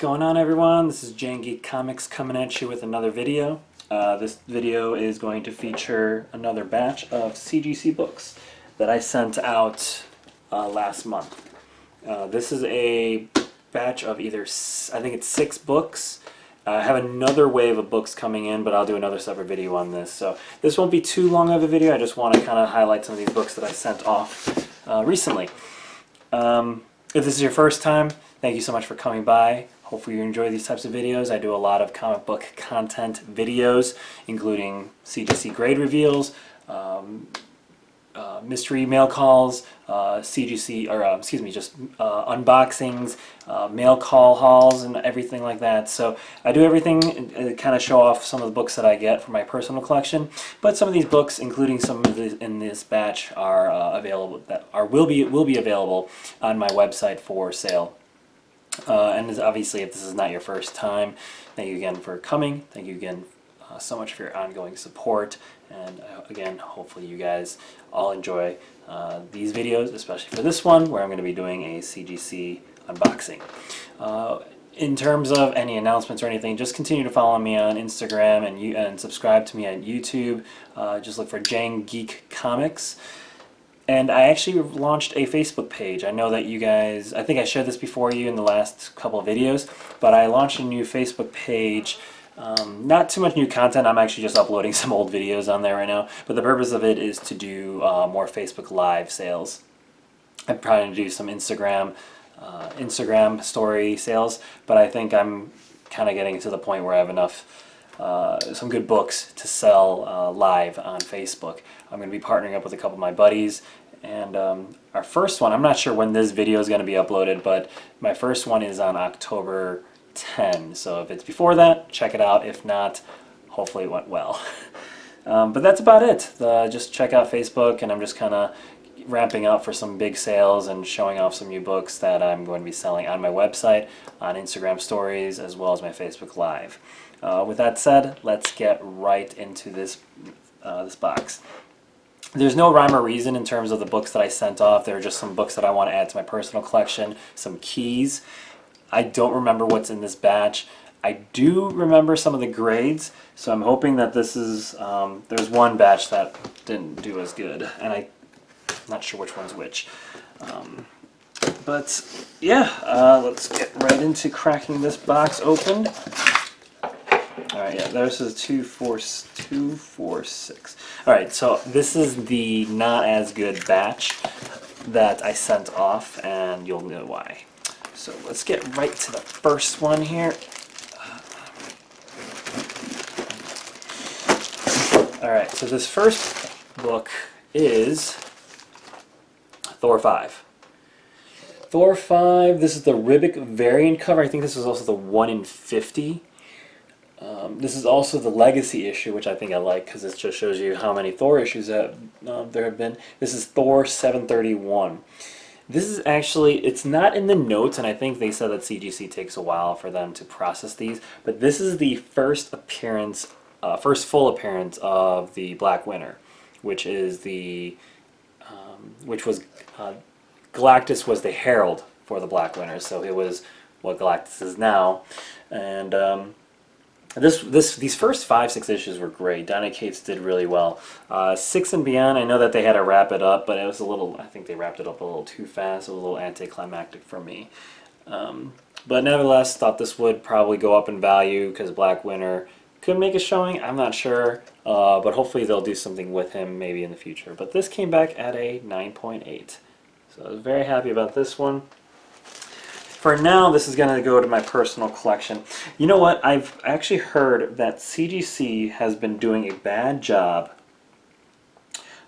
going on, everyone? This is Geek Comics coming at you with another video. This video is going to feature another batch of CGC books that I sent out last month. This is a batch of either, I think it's 6 books. I have another wave of books coming in, but I'll do another separate video on this. So this won't be too long of a video. I just want to kind of highlight some of these books that I sent off recently. If this is your first time, thank you so much for coming by. Hopefully you enjoy these types of videos. I do a lot of comic book content videos, including CGC grade reveals, mystery mail calls, CGC, or just unboxings, mail call hauls, and everything like that. So I do everything and kind of show off some of the books that I get for my personal collection. But some of these books, including some of these in this batch, are available. Will be available on my website for sale. And obviously, if this is not your first time, thank you again for coming. Thank you again so much for your ongoing support. And again, hopefully you guys all enjoy these videos, especially for this one, where I'm going to be doing a CGC unboxing. In terms of any announcements or anything, just continue to follow me on Instagram and subscribe to me on YouTube. Just look for Geek Comics. And I actually launched a Facebook page. I know that you guys, I think I shared this before you in the last couple of videos, but I launched a new Facebook page. Not too much new content. I'm actually just uploading some old videos on there right now, but the purpose of it is to do more Facebook Live sales. I'm trying to do some Instagram story sales, but I think I'm kind of getting to the point where I have enough some good books to sell live on Facebook. I'm going to be partnering up with a couple of my buddies, and our first one, I'm not sure when this video is going to be uploaded, but my first one is on October 10. So if it's before that, check it out. If not, hopefully it went well. But that's about it. Just check out Facebook, and I'm just kind of ramping up for some big sales and showing off some new books that I'm going to be selling on my website, on Instagram stories, as well as my Facebook Live. With that said, let's get right into this box. There's no rhyme or reason in terms of the books that I sent off. They're just some books that I want to add to my personal collection, some keys. I don't remember what's in this batch. I do remember some of the grades, so I'm hoping that this is, there's one batch that didn't do as good, and I'm not sure which one's which. But yeah, let's get right into cracking this box open. Alright, yeah, this is 246. Alright, so this is the not as good batch that I sent off, and you'll know why. So let's get right to the first one here. Alright, so this first book is Thor 5. Thor 5, this is the Ribic variant cover. I think this is also the 1 in 50. This is also the Legacy issue, which I think I like because it just shows you how many Thor issues that there have been. This is Thor 731. This is actually, it's not in the notes, and I think they said that CGC takes a while for them to process these, but this is the first appearance, first full appearance of the Black Winter, which is the, Galactus was the herald for the Black Winter, so it was what Galactus is now, and these first 5-6 issues were great. Donny Cates did really well. 6 and beyond, I know that they had to wrap it up, but it was a little, I think they wrapped it up a little too fast. It was a little anticlimactic for me. But nevertheless, thought this would probably go up in value because Black Winter could make a showing. I'm not sure, but hopefully they'll do something with him maybe in the future. But this came back at a 9.8. So I was very happy about this one. For now, this is going to go to my personal collection. You know what? I've actually heard that CGC has been doing a bad job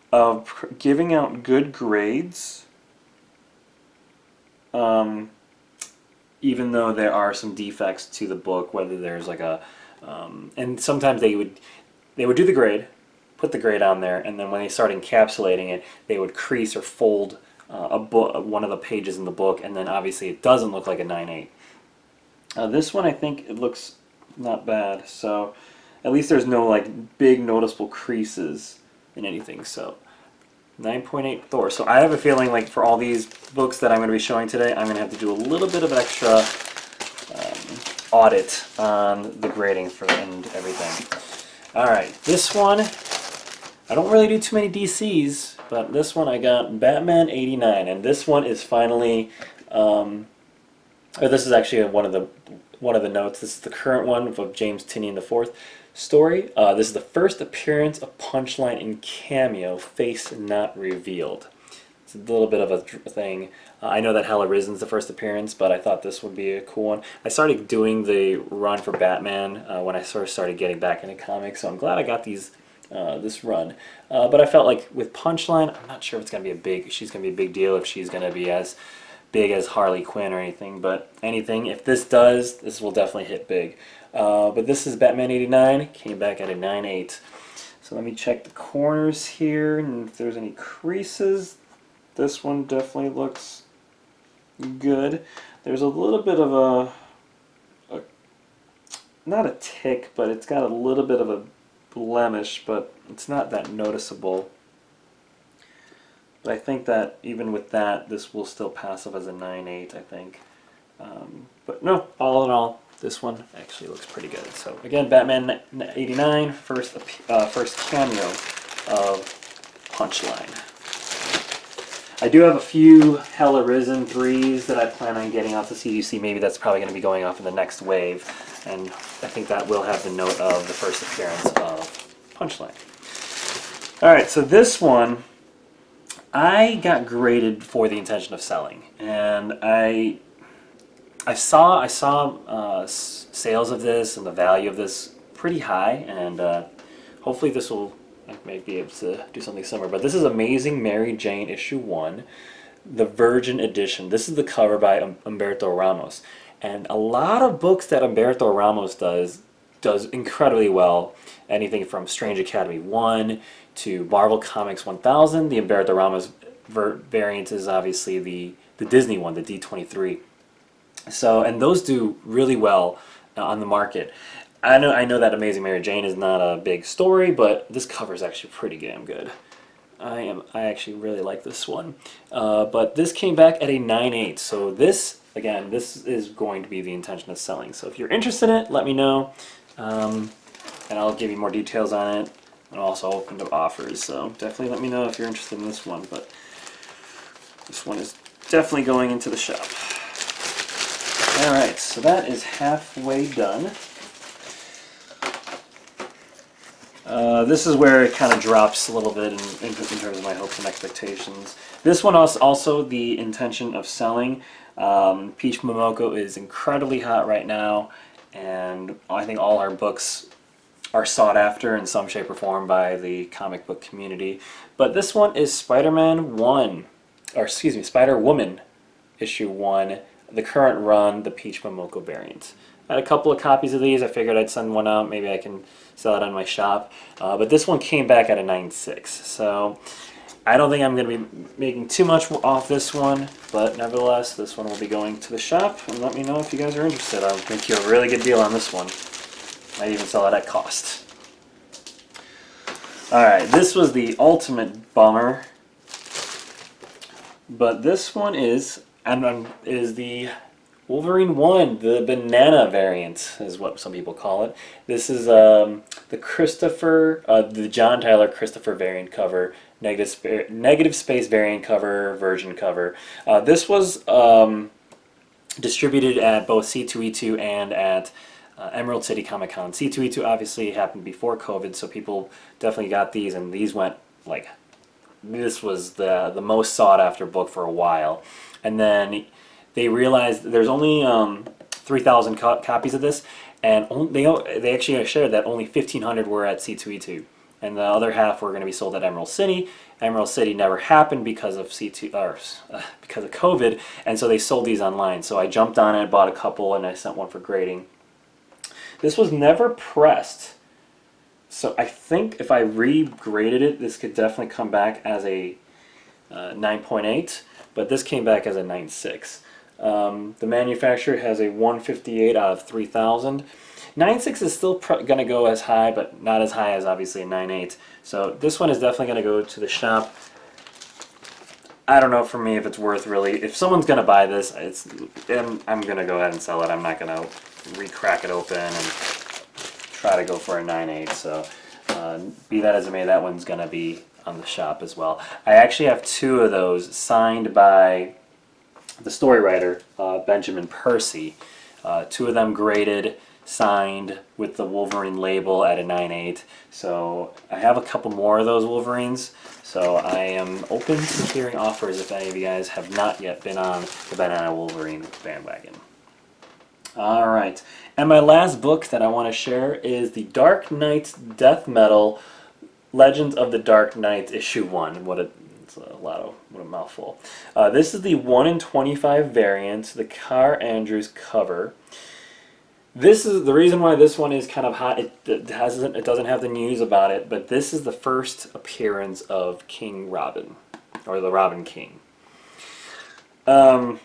of giving out good grades, even though there are some defects to the book, whether there's like a... and sometimes they would do the grade, put the grade on there, and then when they start encapsulating it, they would crease or fold one of the pages in the book, and then obviously it doesn't look like a 9.8. This one, I think it looks not bad, so at least there's no like big noticeable creases in anything. So 9.8 Thor. So I have a feeling like for all these books that I'm going to be showing today, I'm going to have to do a little bit of extra audit on the grading for and everything. All right, this one, I don't really do too many DCs, but this one I got Batman 89, and this one is finally, or this is actually one of the notes. This is the current one of James Tynion IV story. This is the first appearance of Punchline in cameo, face not revealed. It's a little bit of a thing. I know that Hell Arisen's the first appearance, but I thought this would be a cool one. I started doing the run for Batman when I sort of started getting back into comics, so I'm glad I got these this run. But I felt like with Punchline, I'm not sure if it's gonna be she's gonna be a big deal, if she's gonna be as big as Harley Quinn or anything. But if this does, this will definitely hit big. But this is Batman 89, came back at a 9.8. So let me check the corners here, and if there's any creases. This one definitely looks good. There's a little bit of not a tick, but it's got a little bit of a blemish, but it's not that noticeable. But I think that even with that, this will still pass off as a 9.8, I think. But no, all in all, this one actually looks pretty good. So again, Batman 89, first cameo of Punchline. I do have a few Hell Arisen 3s that I plan on getting off the CGC. Maybe that's probably going to be going off in the next wave. And I think that will have the note of the first appearance of Punchline. Alright, so this one, I got graded for the intention of selling. And I saw sales of this and the value of this pretty high. And hopefully this will... I may be able to do something similar, but this is Amazing Mary Jane issue 1, the Virgin edition. This is the cover by Humberto Ramos, and a lot of books that Humberto Ramos does incredibly well. Anything from Strange Academy 1 to Marvel Comics 1000. The Humberto Ramos variant is obviously the Disney one, the D23. So, and those do really well on the market. I know that Amazing Mary Jane is not a big story, but this cover is actually pretty damn good. I actually really like this one. But this came back at a 9.8. So this, again, this is going to be the intention of selling. So if you're interested in it, let me know. And I'll give you more details on it. I'm also open to offers. So definitely let me know if you're interested in this one. But this one is definitely going into the shop. Alright, so that is halfway done. This is where it kind of drops a little bit in terms of my hopes and expectations. This one is also the intention of selling. Peach Momoko is incredibly hot right now, and I think all our books are sought after in some shape or form by the comic book community. But this one is Spider-Woman issue 1, the current run, the Peach Momoko variant. I had a couple of copies of these. I figured I'd send one out. Maybe I can sell it on my shop. But this one came back at a 9.6. So I don't think I'm going to be making too much off this one. But nevertheless, this one will be going to the shop. And let me know if you guys are interested. I'll make you a really good deal on this one. Might even sell it at cost. Alright, this was the ultimate bummer. But this one is the Wolverine 1, the banana variant is what some people call it. This is the John Tyler Christopher variant cover, negative space variant cover, version cover. This was distributed at both C2E2 and at Emerald City Comic Con. C2E2 obviously happened before COVID, so people definitely got these, and these went like, this was the most sought after book for a while. And then they realized there's only 3,000 copies of this, and they actually shared that only 1,500 were at C2E2, and the other half were going to be sold at Emerald City. Emerald City never happened because of because of COVID, and so they sold these online. So I jumped on it, bought a couple, and I sent one for grading. This was never pressed, so I think if I re-graded it, this could definitely come back as a 9.8, but this came back as a 9.6. The manufacturer has a 158 out of 3,000. 9.6 is still going to go as high, but not as high as obviously a 9.8. So this one is definitely going to go to the shop. I don't know for me if it's worth really. If someone's going to buy this, I'm going to go ahead and sell it. I'm not going to re-crack it open and try to go for a 9/8. So be that as it may, that one's going to be on the shop as well. I actually have 2 of those signed by the story writer, Benjamin Percy. 2 of them graded, signed with the Wolverine label at a 9/8. So I have a couple more of those Wolverines. So I am open to hearing offers if any of you guys have not yet been on the Banana Wolverine bandwagon. Alright, and my last book that I want to share is The Dark Knight's Death Metal Legends of the Dark Knight issue 1. What a mouthful. This is the 1 in 25 variant, the Carr Andrews cover. This is the reason why this one is kind of hot. It doesn't have the news about it, but this is the first appearance of King Robin, or the Robin King. I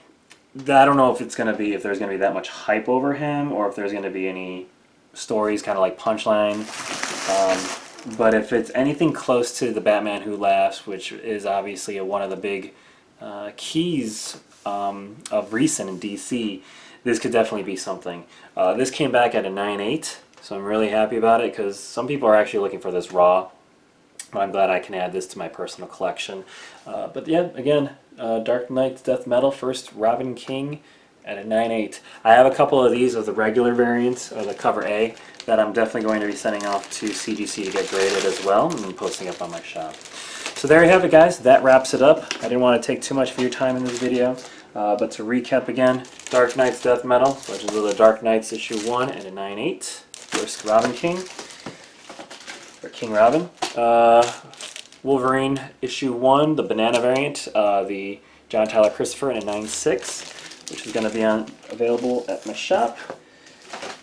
don't know if there's gonna be that much hype over him, or if there's gonna be any stories kind of like Punchline. But if it's anything close to the Batman Who Laughs, which is obviously one of the big keys of recent in DC, this could definitely be something. This came back at a 9/8, so I'm really happy about it because some people are actually looking for this raw. But I'm glad I can add this to my personal collection. But yeah, again, Dark Knight's Death Metal, first Robin King at a 9/8. I have a couple of these of the regular variants, or the cover A, that I'm definitely going to be sending off to CGC to get graded as well, and posting up on my shop. So there you have it, guys. That wraps it up. I didn't want to take too much of your time in this video, but to recap again, Dark Knight's Death Metal, Legends of the Dark Knights issue 1 at a 9/8. First Robin King, or King Robin. Wolverine issue 1, the banana variant, the John Tyler Christopher in a 9/6, which is going to be available at my shop.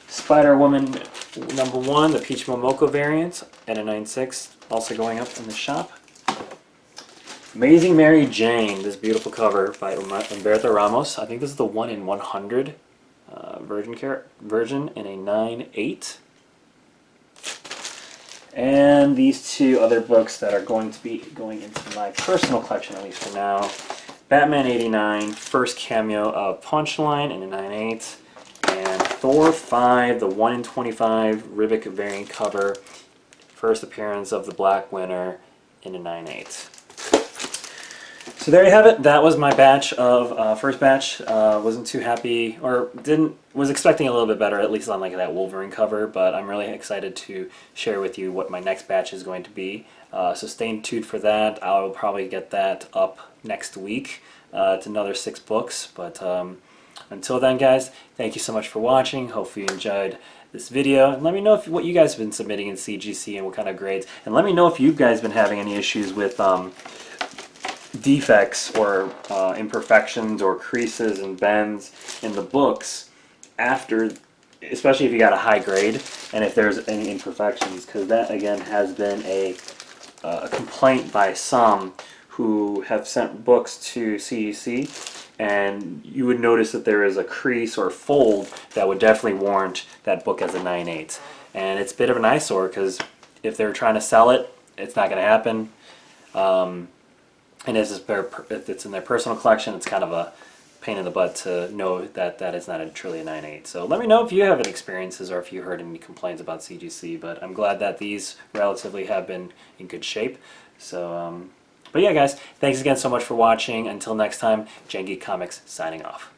Spider-Woman number 1, the Peach Momoko variant at a 9/6, also going up in the shop. Amazing Mary Jane, this beautiful cover by Humberto Ramos. I think this is the 1 in 100 version in a 9/8. And these 2 other books that are going to be going into my personal collection, at least for now. Batman 89, first cameo of Punchline in a 9/8. And Thor 5, the 1 in 25 Ribic variant cover, first appearance of the Black Winter in a 9/8. So there you have it. That was my batch of first batch. Wasn't too happy, or was expecting a little bit better, at least on like that Wolverine cover. But I'm really excited to share with you what my next batch is going to be. So stay tuned for that. I will probably get that up next week. It's another 6 books. But until then, guys, thank you so much for watching. Hopefully you enjoyed this video. And let me know what you guys have been submitting in CGC and what kind of grades. And let me know if you guys been having any issues with defects or imperfections or creases and bends in the books after, especially if you got a high grade, and if there's any imperfections, because that again has been a complaint by some who have sent books to CGC, and you would notice that there is a crease or fold that would definitely warrant that book as a 9/8. And it's a bit of an eyesore because if they're trying to sell it, it's not going to happen. And if it's in their personal collection, it's kind of a pain in the butt to know that that is not truly a 9/8. So let me know if you have any experiences or if you heard any complaints about CGC. But I'm glad that these relatively have been in good shape. So, but yeah, guys, thanks again so much for watching. Until next time, Geek Comics signing off.